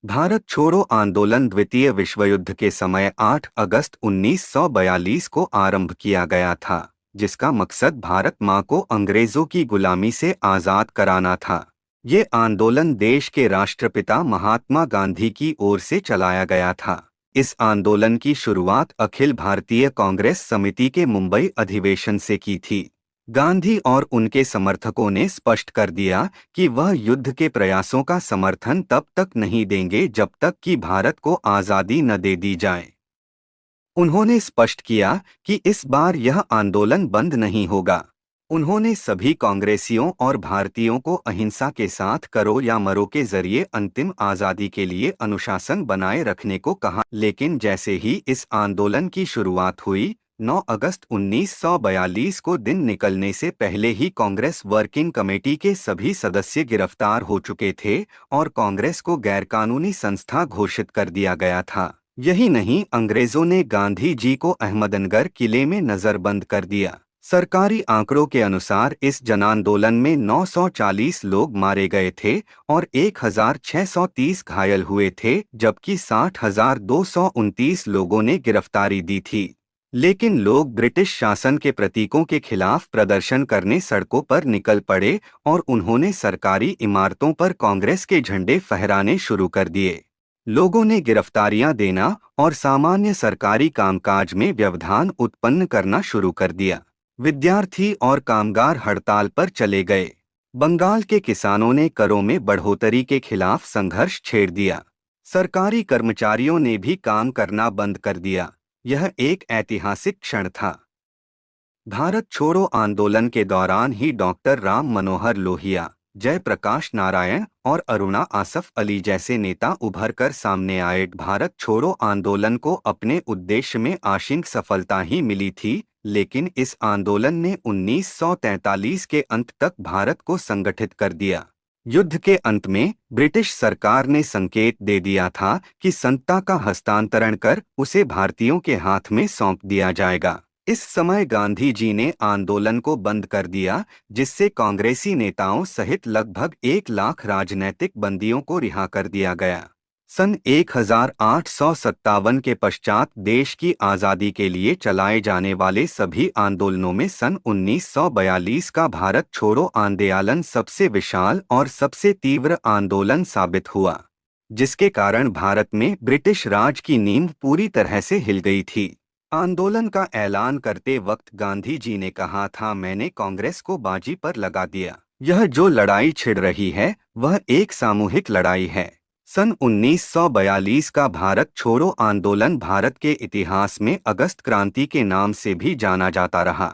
भारत छोड़ो आंदोलन द्वितीय विश्व युद्ध के समय 8 अगस्त 1942 को आरंभ किया गया था, जिसका मकसद भारत मां को अंग्रेजों की गुलामी से आज़ाद कराना था। ये आंदोलन देश के राष्ट्रपिता महात्मा गांधी की ओर से चलाया गया था। इस आंदोलन की शुरुआत अखिल भारतीय कांग्रेस समिति के मुंबई अधिवेशन से की थी। गांधी और उनके समर्थकों ने स्पष्ट कर दिया कि वह युद्ध के प्रयासों का समर्थन तब तक नहीं देंगे जब तक कि भारत को आज़ादी न दे दी जाए। उन्होंने स्पष्ट किया कि इस बार यह आंदोलन बंद नहीं होगा। उन्होंने सभी कांग्रेसियों और भारतीयों को अहिंसा के साथ करो या मरो के जरिए अंतिम आज़ादी के लिए अनुशासन बनाए रखने को कहा। लेकिन जैसे ही इस आंदोलन की शुरुआत हुई, 9 अगस्त 1942 को दिन निकलने से पहले ही कांग्रेस वर्किंग कमेटी के सभी सदस्य गिरफ्तार हो चुके थे और कांग्रेस को गैरकानूनी संस्था घोषित कर दिया गया था। यही नहीं, अंग्रेजों ने गांधी जी को अहमदनगर किले में नजरबंद कर दिया। सरकारी आंकड़ों के अनुसार इस जनांदोलन में 940 लोग मारे गए थे और 1630 घायल हुए थे, जबकि 60,229 लोगों ने गिरफ्तारी दी थी। लेकिन लोग ब्रिटिश शासन के प्रतीकों के खिलाफ प्रदर्शन करने सड़कों पर निकल पड़े और उन्होंने सरकारी इमारतों पर कांग्रेस के झंडे फहराने शुरू कर दिए। लोगों ने गिरफ्तारियां देना और सामान्य सरकारी कामकाज में व्यवधान उत्पन्न करना शुरू कर दिया। विद्यार्थी और कामगार हड़ताल पर चले गए। बंगाल के किसानों ने करों में बढ़ोतरी के खिलाफ संघर्ष छेड़ दिया। सरकारी कर्मचारियों ने भी काम करना बंद कर दिया। यह एक ऐतिहासिक क्षण था। भारत छोड़ो आंदोलन के दौरान ही डॉक्टर राम मनोहर लोहिया, जयप्रकाश नारायण और अरुणा आसफ अली जैसे नेता उभर कर सामने आए। भारत छोड़ो आंदोलन को अपने उद्देश्य में आंशिक सफलता ही मिली थी, लेकिन इस आंदोलन ने 1943 के अंत तक भारत को संगठित कर दिया। युद्ध के अंत में ब्रिटिश सरकार ने संकेत दे दिया था कि सत्ता का हस्तांतरण कर उसे भारतीयों के हाथ में सौंप दिया जाएगा। इस समय गांधी जी ने आंदोलन को बंद कर दिया, जिससे कांग्रेसी नेताओं सहित लगभग 1 लाख राजनैतिक बंदियों को रिहा कर दिया गया। सन 1857 के पश्चात देश की आज़ादी के लिए चलाए जाने वाले सभी आंदोलनों में सन 1942 का भारत छोड़ो आंदोलन सबसे विशाल और सबसे तीव्र आंदोलन साबित हुआ, जिसके कारण भारत में ब्रिटिश राज की नींव पूरी तरह से हिल गई थी। आंदोलन का ऐलान करते वक्त गांधी जी ने कहा था, मैंने कांग्रेस को बाजी पर लगा दिया। यह जो लड़ाई छिड़ रही है वह एक सामूहिक लड़ाई है। सन 1942 का भारत छोड़ो आंदोलन भारत के इतिहास में अगस्त क्रांति के नाम से भी जाना जाता रहा।